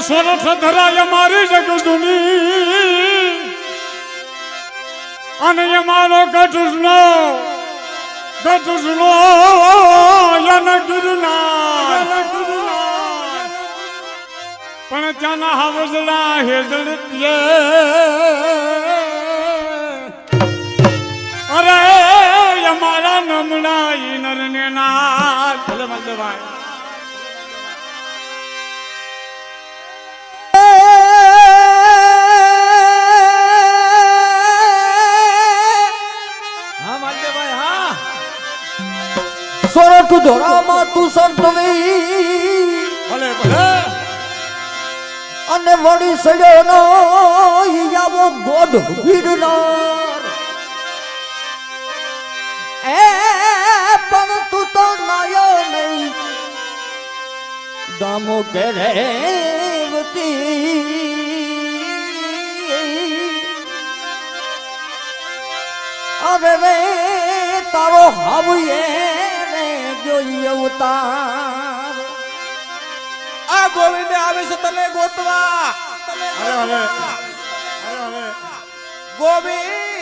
સોરઠ ધરાય મારી જગદુની અને મારો ગઢનો પણ ત્યાંના હાવજલા હેજળ અરે અમારા નમણા ઈનર ને ના ભલે મલભાઈ સોરઠ ધોરામાં તું સંતવી ભલે ભલે અને વળી સડ્યો નો આવો ગોડ ગિરનાર એ પણ તું તો નાયો નહીં દામો કેરેવતી અરે રે તારો હાવીએ જોઈએ ઉતાર આ ગોવિંદ આવે છે તને ગોતવા અરે ગોવિંદ